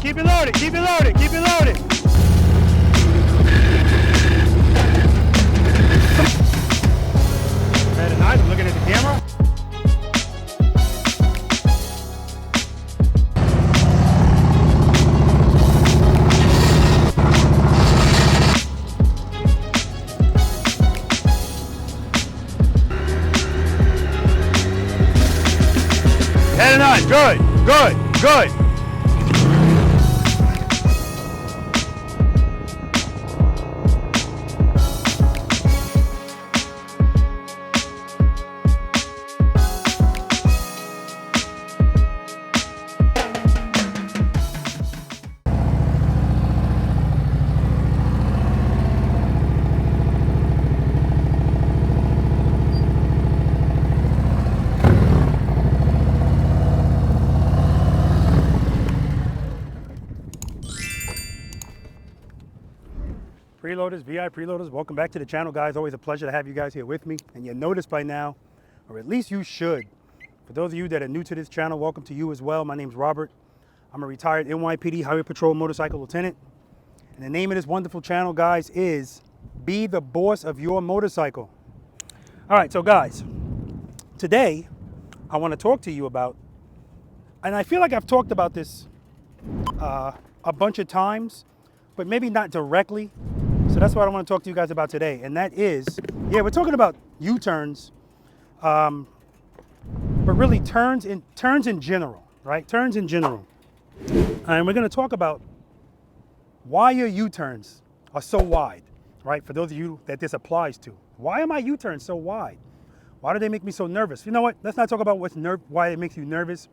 keep it loaded, keep it loaded, keep it loaded. Very nice, I'm looking at the camera. Heading on, good, good, good. Preloaders, V.I.Preloaders, welcome back to the channel, guys. Always a pleasure to have you guys here with me. And you noticed by now, or at least you should, for those of you that are new to this channel, welcome to you as well. My name's Robert. I'm a retired NYPD Highway Patrol motorcycle lieutenant. And the name of this wonderful channel, guys, is Be the Boss of Your Motorcycle. All right, so guys, today I want to talk to you about, and I feel like I've talked about this a bunch of times, but maybe not directly. So that's what I want to talk to you guys about today. And that is, yeah, we're talking about U-turns, but really turns in general, right? Turns in general. And we're going to talk about why your U-turns are so wide, right? For those of you that this applies to. Why are my U-turns so wide? Why do they make me so nervous? You know what? Let's not talk about why it makes you nervous.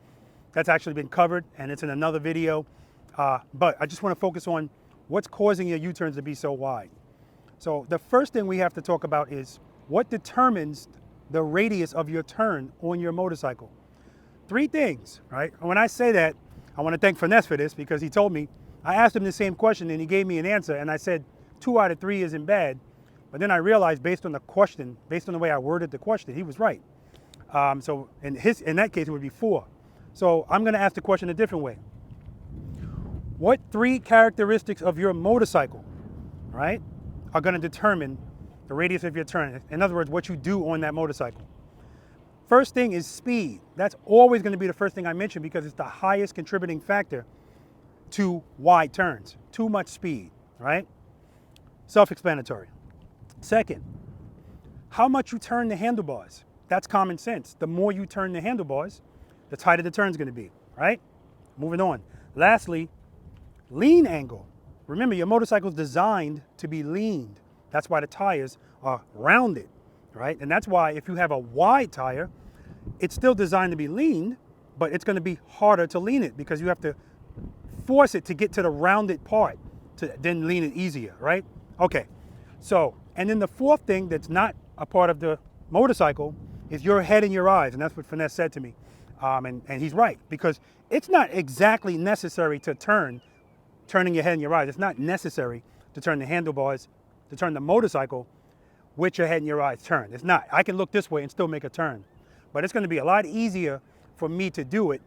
That's actually been covered, and it's in another video. But I just want to focus on what's causing your U-turns to be so wide. So the first thing we have to talk about is what determines the radius of your turn on your motorcycle. Three things, right? And when I say that, I want to thank Finesse for this, because he told me, I asked him the same question and he gave me an answer, and I said 2 out of 3 isn't bad. But then I realized, based on the question, based on the way I worded the question, he was right. So in that case, it would be 4. So I'm going to ask the question a different way. What 3 characteristics of your motorcycle, right, are going to determine the radius of your turn? In other words, what you do on that motorcycle. First thing is speed. That's always going to be the first thing I mention, because it's the highest contributing factor to wide turns. Too much speed, right? Self-explanatory. Second, how much you turn the handlebars. That's common sense. The more you turn the handlebars, the tighter the turn's going to be, right? Moving on. Lastly, lean angle. Remember, your motorcycle is designed to be leaned. That's why the tires are rounded, right? And that's why if you have a wide tire, it's still designed to be leaned, but it's going to be harder to lean it, because you have to force it to get to the rounded part to then lean it easier, right? Okay, so, and then the fourth thing that's not a part of the motorcycle is your head and your eyes, and that's what Finesse said to me. And he's right, because it's not exactly necessary to turning your head and your eyes. It's not necessary to turn the handlebars, to turn the motorcycle with your head and your eyes turned. It's not. I can look this way and still make a turn. But it's going to be a lot easier for me to do it,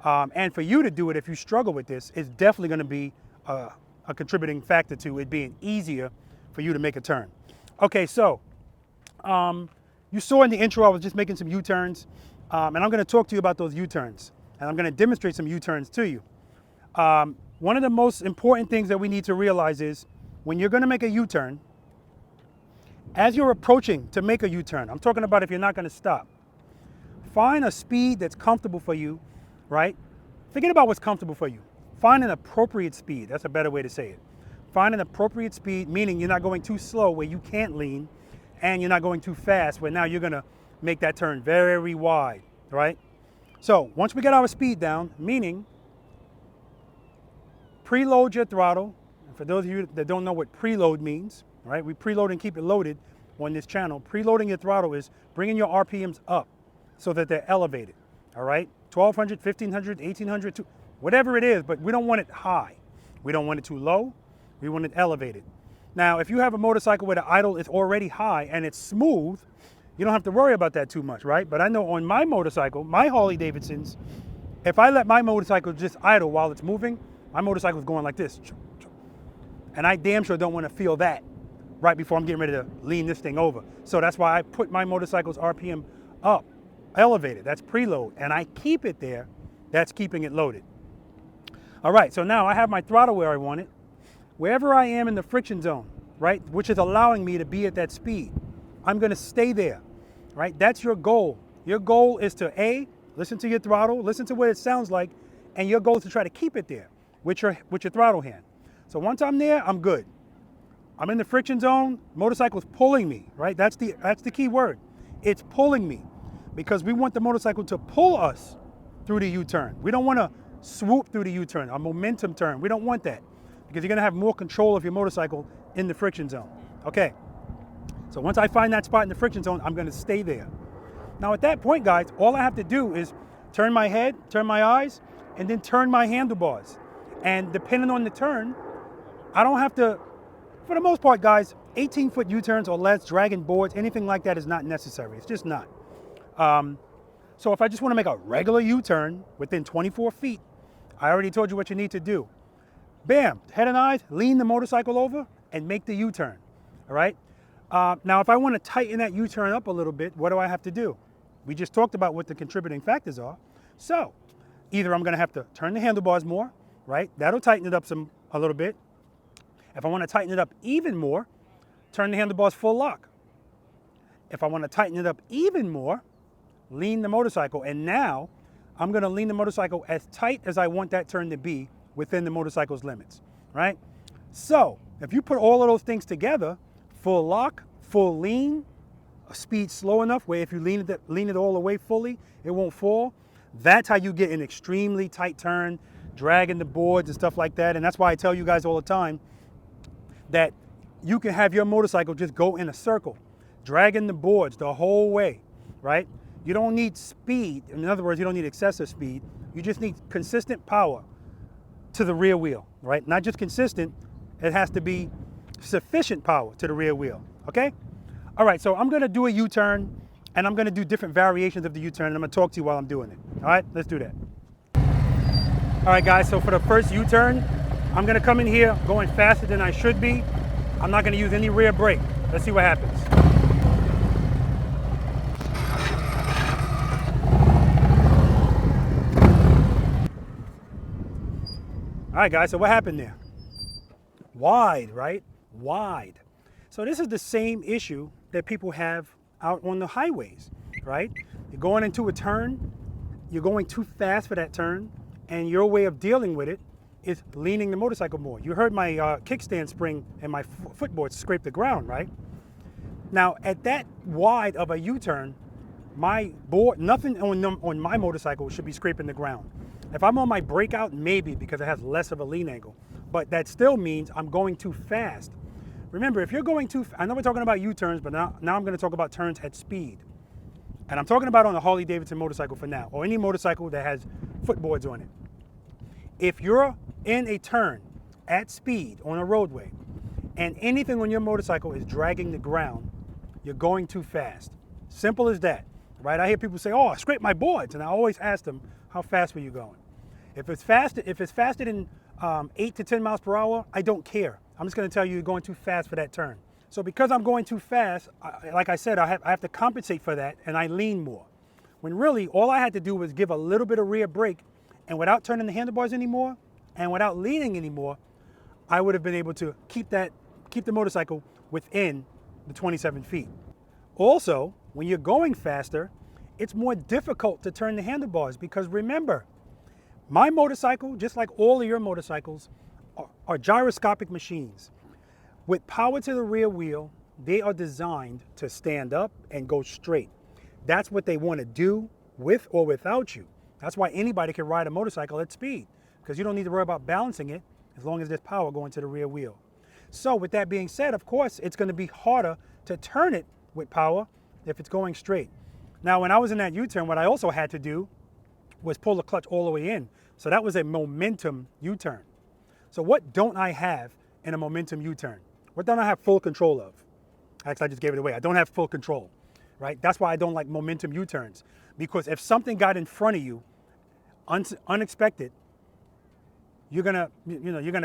and for you to do it if you struggle with this. It's definitely going to be a contributing factor to it being easier for you to make a turn. Okay, so you saw in the intro I was just making some U-turns, and I'm going to talk to you about those U-turns, and I'm going to demonstrate some U-turns to you. One of the most important things that we need to realize is, when you're going to make a U-turn, as you're approaching to make a U-turn, I'm talking about if you're not going to stop, find a speed that's comfortable for you, right? Forget about what's comfortable for you. Find an appropriate speed. That's a better way to say it. Find an appropriate speed, meaning you're not going too slow where you can't lean, and you're not going too fast where now you're going to make that turn very wide, right? So once we get our speed down, meaning preload your throttle. And for those of you that don't know what preload means, right? We preload and keep it loaded on this channel. Preloading your throttle is bringing your RPMs up so that they're elevated, all right? 1200, 1500, 1800, whatever it is, but we don't want it high. We don't want it too low. We want it elevated. Now, if you have a motorcycle where the idle is already high and it's smooth, you don't have to worry about that too much, right? But I know on my motorcycle, my Harley Davidsons, if I let my motorcycle just idle while it's moving, My motorcycle's going like this. And I damn sure don't want to feel that right before I'm getting ready to lean this thing over. So that's why I put my motorcycle's RPM up, elevated. That's preload. And I keep it there. That's keeping it loaded. All right, so now I have my throttle where I want it. Wherever I am in the friction zone, right, which is allowing me to be at that speed, I'm going to stay there, right? That's your goal. Your goal is to A, listen to your throttle, listen to what it sounds like, and your goal is to try to keep it there with your throttle hand. So once I'm there, I'm good. I'm in the friction zone, motorcycle's pulling me, right? That's the key word. It's pulling me because we want the motorcycle to pull us through the U-turn. We don't want to swoop through the U-turn, a momentum turn. We don't want that because you're going to have more control of your motorcycle in the friction zone. Okay, so once I find that spot in the friction zone, I'm going to stay there. Now at that point, guys, all I have to do is turn my head, turn my eyes, and then turn my handlebars. And depending on the turn, I don't have to, for the most part, guys, 18-foot U-turns or less, dragging boards, anything like that is not necessary. It's just not. So if I just want to make a regular U-turn within 24 feet, I already told you what you need to do. Bam, head and eyes, lean the motorcycle over and make the U-turn, all right? Now, if I want to tighten that U-turn up a little bit, what do I have to do? We just talked about what the contributing factors are. So either I'm going to have to turn the handlebars more, right? That'll tighten it up a little bit. If I want to tighten it up even more, turn the handlebars full lock. If I want to tighten it up even more, lean the motorcycle. And now I'm going to lean the motorcycle as tight as I want that turn to be within the motorcycle's limits, right? So if you put all of those things together, full lock, full lean, a speed slow enough where if you lean it all the way fully, it won't fall. That's how you get an extremely tight turn, dragging the boards and stuff like that. And that's why I tell you guys all the time that you can have your motorcycle just go in a circle, dragging the boards the whole way, right? You don't need speed. In other words, you don't need excessive speed. You just need consistent power to the rear wheel, right? Not just consistent, it has to be sufficient power to the rear wheel, okay? All right, so I'm gonna do a U-turn and I'm gonna do different variations of the U-turn and I'm gonna talk to you while I'm doing it. All right, let's do that. All right, guys, so for the first U-turn, I'm gonna come in here going faster than I should be. I'm not gonna use any rear brake. Let's see what happens. All right, guys, so what happened there? Wide, right? Wide. So this is the same issue that people have out on the highways, right? You're going into a turn, you're going too fast for that turn, and your way of dealing with it is leaning the motorcycle more. You heard my kickstand spring and my footboard scrape the ground, right? Now, at that wide of a U-turn, my board, nothing on my motorcycle should be scraping the ground. If I'm on my breakout, maybe, because it has less of a lean angle, but that still means I'm going too fast. Remember, if you're going too, I know we're talking about U-turns, but now I'm gonna talk about turns at speed. And I'm talking about on a Harley Davidson motorcycle for now, or any motorcycle that has footboards on it. If you're in a turn at speed on a roadway, and anything on your motorcycle is dragging the ground, you're going too fast. Simple as that, right? I hear people say, oh, I scraped my boards, and I always ask them, how fast were you going? If it's faster than 8 to 10 miles per hour, I don't care. I'm just gonna tell you you're going too fast for that turn. So because I'm going too fast, like I said, I have to compensate for that, and I lean more. When really, all I had to do was give a little bit of rear brake, and without turning the handlebars anymore, and without leaning anymore, I would have been able to keep the motorcycle within the 27 feet. Also, when you're going faster, it's more difficult to turn the handlebars because remember, my motorcycle, just like all of your motorcycles, are gyroscopic machines. With power to the rear wheel, they are designed to stand up and go straight. That's what they want to do with or without you. That's why anybody can ride a motorcycle at speed, because you don't need to worry about balancing it as long as there's power going to the rear wheel. So with that being said, of course, it's going to be harder to turn it with power if it's going straight. Now, when I was in that U-turn, what I also had to do was pull the clutch all the way in. So that was a momentum U-turn. So what don't I have in a momentum U-turn? What don't I have full control of? Actually, I just gave it away. I don't have full control, right? That's why I don't like momentum U-turns. Because if something got in front of you, unexpected, you're gonna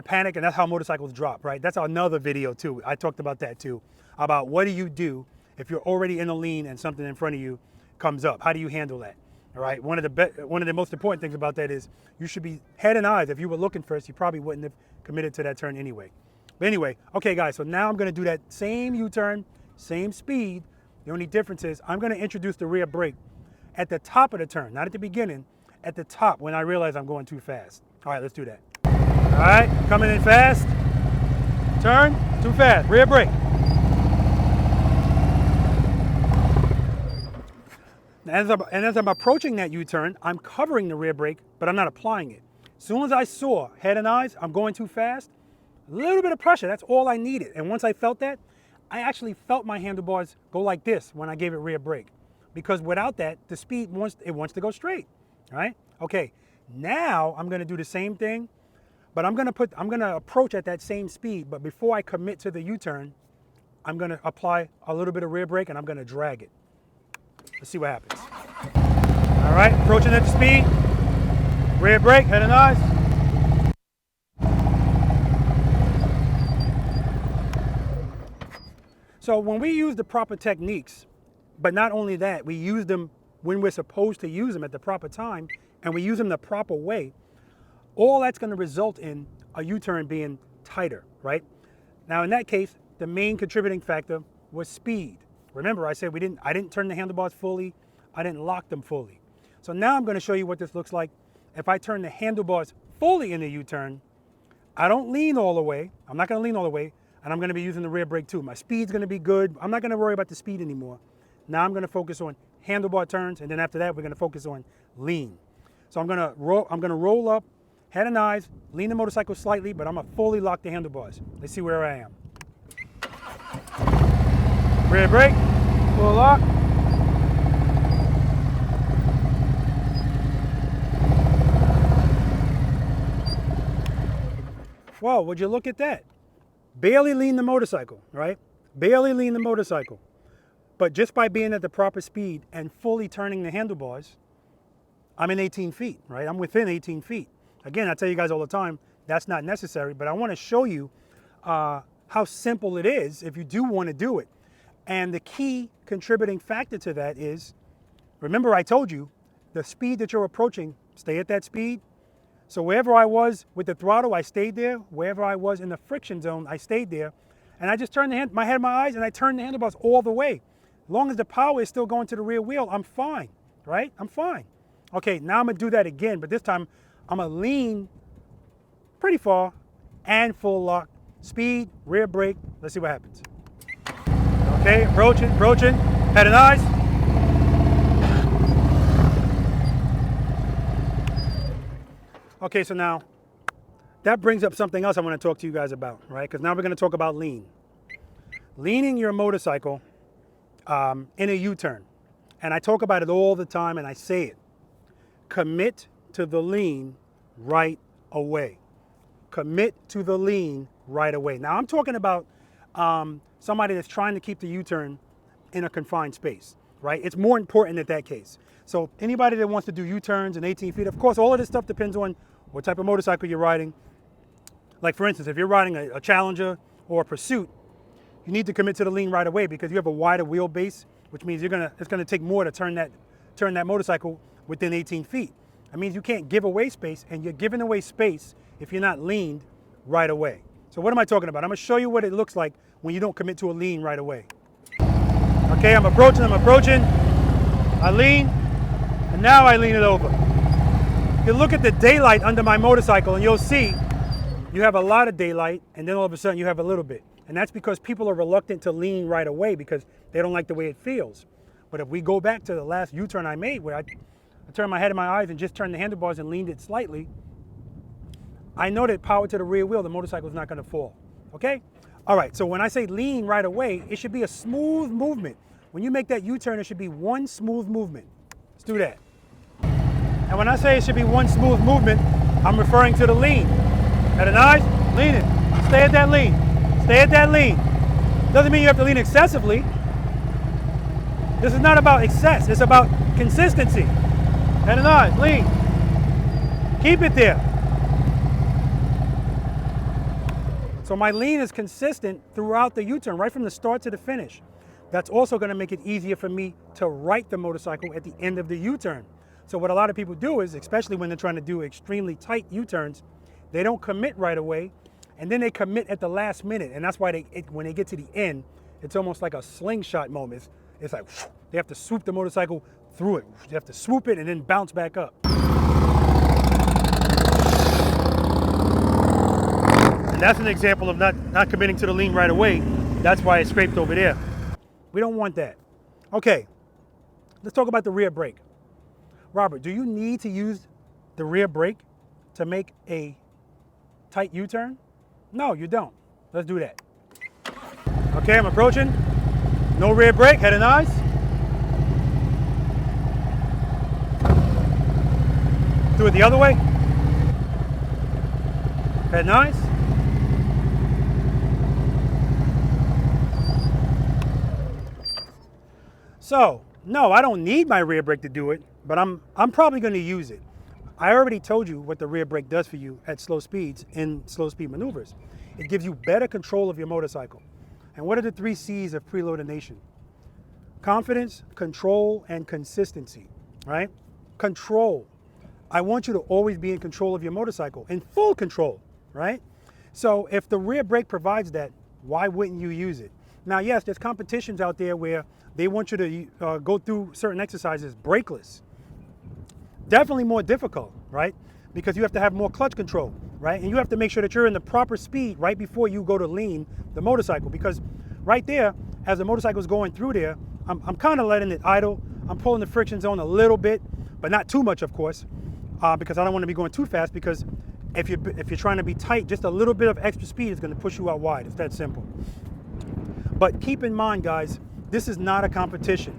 panic, and that's how motorcycles drop, right? That's another video too. I talked about that too, about what do you do if you're already in a lean and something in front of you comes up. How do you handle that? All right. One of the most important things about that is you should be head and eyes. If you were looking first, you probably wouldn't have committed to that turn anyway. But anyway, okay, guys. So now I'm gonna do that same U-turn, same speed. The only difference is I'm gonna introduce the rear brake at the top of the turn, not at the beginning, at the top when I realize I'm going too fast. All right, let's do that. All right, coming in fast. Turn, too fast, rear brake. And as I'm approaching that U-turn, I'm covering the rear brake, but I'm not applying it. As soon as I saw, head and eyes, I'm going too fast, a little bit of pressure, that's all I needed. And once I felt that, I actually felt my handlebars go like this when I gave it rear brake. Because without that, the speed wants to go straight, all right? Okay, now I'm gonna do the same thing, but I'm gonna approach at that same speed, but before I commit to the U-turn, I'm gonna apply a little bit of rear brake and I'm gonna drag it. Let's see what happens. All right, approaching at the speed, rear brake, head and eyes. So when we use the proper techniques, but not only that, we use them when we're supposed to use them at the proper time, and we use them the proper way, all that's going to result in a U-turn being tighter, right? Now in that case, the main contributing factor was speed. Remember, I said I didn't turn the handlebars fully, I didn't lock them fully. So now I'm going to show you what this looks like. If I turn the handlebars fully in the U-turn, I don't lean all the way. I'm not going to lean all the way, and I'm going to be using the rear brake too. My speed's going to be good. I'm not going to worry about the speed anymore. Now I'm going to focus on handlebar turns, and then after that, we're going to focus on lean. So I'm going to roll up, head and eyes, lean the motorcycle slightly, but I'm going to fully lock the handlebars. Let's see where I am. Rear brake, full lock. Whoa, would you look at that? Barely lean the motorcycle, right? Barely lean the motorcycle. But just by being at the proper speed and fully turning the handlebars, I'm in 18 feet, right? I'm within 18 feet. Again, I tell you guys all the time, that's not necessary, but I want to show you how simple it is if you do want to do it. And the key contributing factor to that is, remember I told you, the speed that you're approaching, stay at that speed. So wherever I was with the throttle, I stayed there. Wherever I was in the friction zone, I stayed there. And I just turned my head, my eyes, and I turned the handlebars all the way. As long as the power is still going to the rear wheel, I'm fine, right? I'm fine. Okay, now I'm gonna do that again, but this time I'm gonna lean pretty far and full lock. Speed, rear brake, let's see what happens. Okay, approaching, head and eyes. Okay, so now that brings up something else I want to talk to you guys about, right? Because now we're going to talk about lean. Leaning your motorcycle in a U-turn. And I talk about it all the time and I say it. Commit to the lean right away. Commit to the lean right away. Now I'm talking about somebody that's trying to keep the U-turn in a confined space, right? It's more important in that case. So anybody that wants to do U-turns in 18 feet, of course, all of this stuff depends on what type of motorcycle you're riding. Like for instance, if you're riding a Challenger or a Pursuit, you need to commit to the lean right away because you have a wider wheelbase, which means it's gonna take more to turn that motorcycle within 18 feet. That means you can't give away space, and you're giving away space if you're not leaned right away. So what am I talking about? I'm gonna show you what it looks like when you don't commit to a lean right away. Okay, I'm approaching, I lean, and now I lean it over. You look at the daylight under my motorcycle and you'll see you have a lot of daylight, and then all of a sudden you have a little bit. And that's because people are reluctant to lean right away because they don't like the way it feels. But if we go back to the last U-turn I made where I turned my head and my eyes and just turned the handlebars and leaned it slightly, I know that power to the rear wheel, the motorcycle is not gonna fall, okay? All right, so when I say lean right away, it should be a smooth movement. When you make that U-turn, it should be one smooth movement. Let's do that. And when I say it should be one smooth movement, I'm referring to the lean. Head and eyes, lean it. Stay at that lean. Stay at that lean. Doesn't mean you have to lean excessively. This is not about excess, it's about consistency. Head and eyes, lean. Keep it there. So my lean is consistent throughout the U-turn, right from the start to the finish. That's also gonna make it easier for me to right the motorcycle at the end of the U-turn. So what a lot of people do is, especially when they're trying to do extremely tight U-turns, they don't commit right away, and then they commit at the last minute. And that's why when they get to the end, it's almost like a slingshot moment. It's like, they have to swoop the motorcycle through it. They have to swoop it and then bounce back up. And that's an example of not committing to the lean right away. That's why it scraped over there. We don't want that. Okay, let's talk about the rear brake. Robert, do you need to use the rear brake to make a tight U-turn? No, you don't. Let's do that. Okay, I'm approaching. No rear brake, head and eyes. Do it the other way. Head and eyes. So, no, I don't need my rear brake to do it, but I'm probably going to use it. I already told you what the rear brake does for you at slow speeds in slow speed maneuvers. It gives you better control of your motorcycle. And what are the 3 C's of Preloader Nation? Confidence, control, and consistency, right? Control. I want you to always be in control of your motorcycle, in full control, right? So if the rear brake provides that, why wouldn't you use it? Now, yes, there's competitions out there where they want you to go through certain exercises brakeless. Definitely more difficult, right? Because you have to have more clutch control, right? And you have to make sure that you're in the proper speed right before you go to lean the motorcycle. Because right there, as the motorcycle is going through there, I'm kind of letting it idle. I'm pulling the friction zone a little bit, but not too much, of course, because I don't want to be going too fast. Because if you're trying to be tight, just a little bit of extra speed is going to push you out wide. It's that simple. But keep in mind, guys, this is not a competition.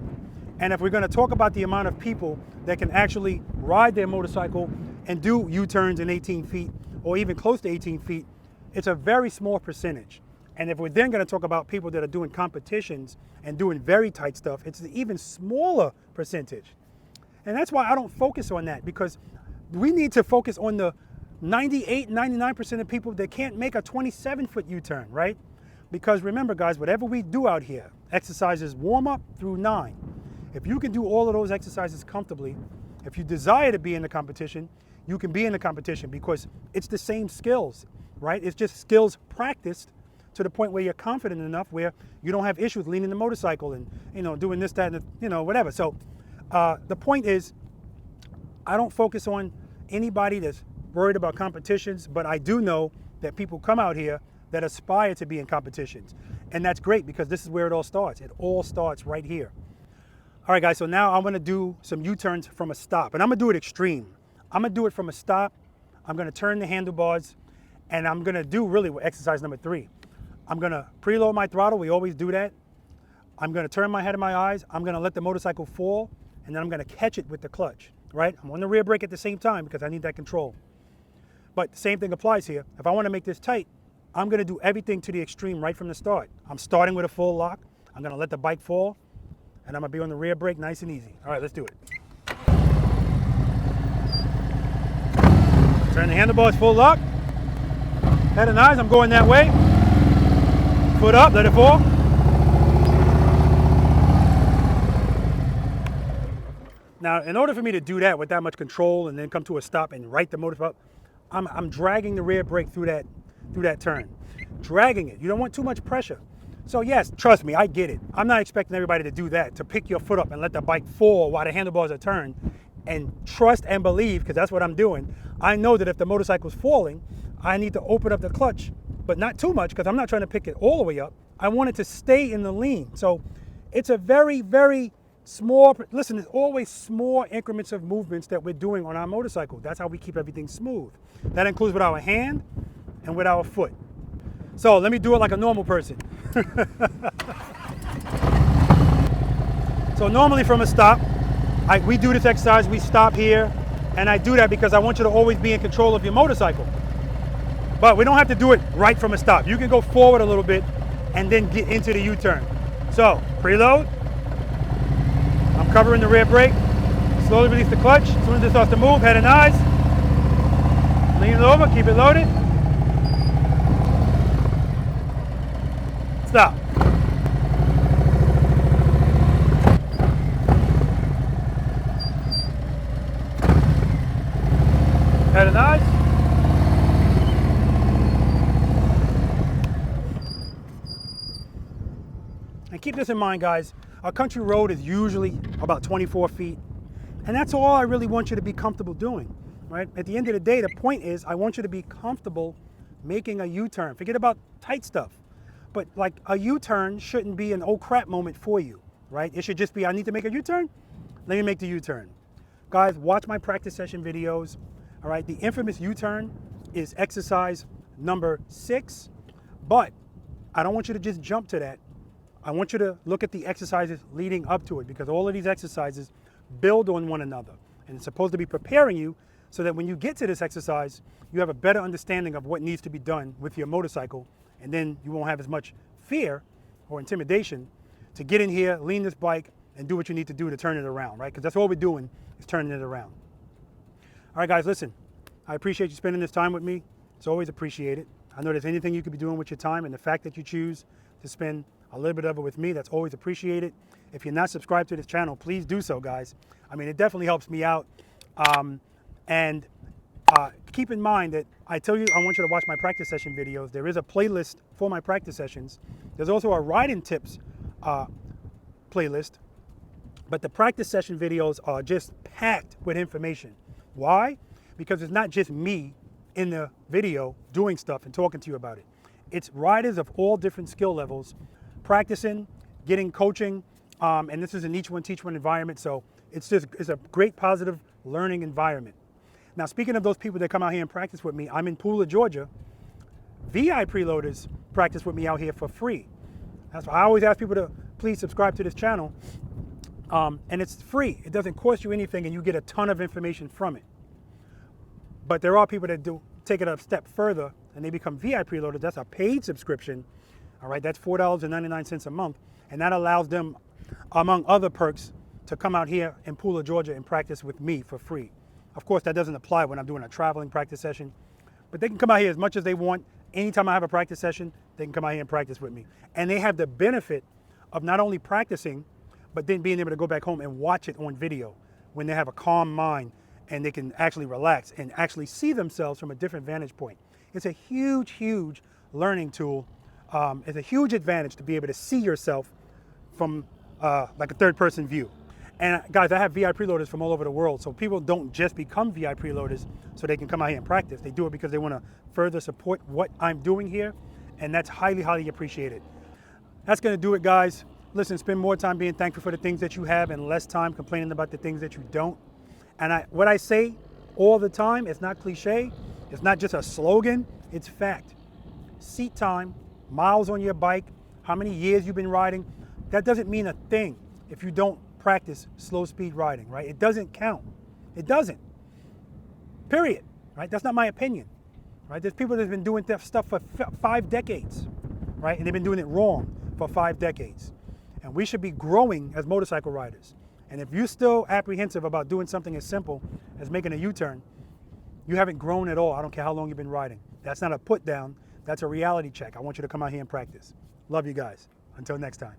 And if we're going to talk about the amount of people that can actually ride their motorcycle and do U-turns in 18 feet or even close to 18 feet, it's a very small percentage. And if we're then going to talk about people that are doing competitions and doing very tight stuff, it's an even smaller percentage. And that's why I don't focus on that, because we need to focus on the 98, 99% of people that can't make a 27-foot U-turn, right? Because remember, guys, whatever we do out here, exercises warm up through 9. If you can do all of those exercises comfortably, if you desire to be in the competition, you can be in the competition, because it's the same skills, right? It's just skills practiced to the point where you're confident enough where you don't have issues leaning the motorcycle and, doing this, that, and, whatever. So the point is, I don't focus on anybody that's worried about competitions, but I do know that people come out here that aspire to be in competitions. And that's great, because this is where it all starts. It all starts right here. All right, guys, so now I'm gonna do some U-turns from a stop, and I'm gonna do it extreme. I'm gonna do it from a stop. I'm gonna turn the handlebars, and I'm gonna do really exercise number 3. I'm gonna preload my throttle. We always do that. I'm gonna turn my head and my eyes. I'm gonna let the motorcycle fall, and then I'm gonna catch it with the clutch, right? I'm on the rear brake at the same time because I need that control. But the same thing applies here. If I wanna make this tight, I'm gonna do everything to the extreme right from the start. I'm starting with a full lock. I'm gonna let the bike fall, and I'm gonna be on the rear brake nice and easy. All right, let's do it. Turn the handlebars full lock. Head and eyes, I'm going that way. Foot up, let it fall. Now, in order for me to do that with that much control and then come to a stop and right the motorcycle, I'm dragging the rear brake through that turn. Dragging it. You don't want too much pressure. So yes, trust me, I get it. I'm not expecting everybody to do that, to pick your foot up and let the bike fall while the handlebars are turned. And trust and believe, because that's what I'm doing. I know that if the motorcycle's falling, I need to open up the clutch, but not too much, because I'm not trying to pick it all the way up. I want it to stay in the lean. So it's a very, very small, listen, there's always small increments of movements that we're doing on our motorcycle. That's how we keep everything smooth. That includes with our hand and with our foot. So let me do it like a normal person. So normally from a stop, we do this exercise, we stop here, and I do that because I want you to always be in control of your motorcycle. But we don't have to do it right from a stop. You can go forward a little bit and then get into the U-turn. So, preload. I'm covering the rear brake. Slowly release the clutch. As soon as it starts to move, head and eyes. Lean it over, keep it loaded. Stop. Had it nice? And keep this in mind, guys. A country road is usually about 24 feet. And that's all I really want you to be comfortable doing, right? At the end of the day, the point is I want you to be comfortable making a U-turn. Forget about tight stuff. But like a U-turn shouldn't be an oh crap moment for you, right? It should just be, I need to make a U-turn. Let me make the U-turn. Guys, watch my practice session videos. All right, the infamous U-turn is exercise number 6, but I don't want you to just jump to that. I want you to look at the exercises leading up to it, because all of these exercises build on one another. And it's supposed to be preparing you so that when you get to this exercise, you have a better understanding of what needs to be done with your motorcycle, and then you won't have as much fear or intimidation to get in here, lean this bike, and do what you need to do to turn it around, right? Because that's all we're doing is turning it around. All right, guys, listen, I appreciate you spending this time with me. It's always appreciated. I know there's anything you could be doing with your time, and the fact that you choose to spend a little bit of it with me, that's always appreciated. If you're not subscribed to this channel, please do so, guys. I mean, it definitely helps me out. Keep in mind that I tell you I want you to watch my practice session videos. There is a playlist for my practice sessions. There's also a riding tips playlist. But the practice session videos are just packed with information. Why? Because it's not just me in the video doing stuff and talking to you about it. It's riders of all different skill levels practicing, getting coaching, and this is an each one teach one environment, so it's a great positive learning environment. Now, speaking of those people that come out here and practice with me, I'm in Pooler, Georgia. V.I.Preloaders practice with me out here for free. That's why I always ask people to please subscribe to this channel. And it's free. It doesn't cost you anything, and you get a ton of information from it. But there are people that do take it a step further, and they become V.I.Preloaders. That's a paid subscription. All right, that's $4.99 a month, and that allows them, among other perks, to come out here in Pooler, Georgia, and practice with me for free. Of course, that doesn't apply when I'm doing a traveling practice session, but they can come out here as much as they want. Anytime I have a practice session, they can come out here and practice with me, and they have the benefit of not only practicing, but then being able to go back home and watch it on video when they have a calm mind and they can actually relax and actually see themselves from a different vantage point. It's a huge, huge learning tool. It's a huge advantage to be able to see yourself from like a third person view. And guys, I have V.I.Preloaders from all over the world, so people don't just become V.I.Preloaders so they can come out here and practice. They do it because they want to further support what I'm doing here, and that's highly, highly appreciated. That's going to do it, guys. Listen, spend more time being thankful for the things that you have and less time complaining about the things that you don't. And what I say all the time, it's not cliche, it's not just a slogan, it's fact. Seat time, miles on your bike, how many years you've been riding, that doesn't mean a thing if you don't practice slow speed riding, right? It doesn't count. It doesn't. Period. Right? That's not my opinion. Right? There's people that have been doing that stuff for 5 decades, right? And they've been doing it wrong for 5 decades. And we should be growing as motorcycle riders. And if you're still apprehensive about doing something as simple as making a U-turn, you haven't grown at all. I don't care how long you've been riding. That's not a put down. That's a reality check. I want you to come out here and practice. Love you guys. Until next time.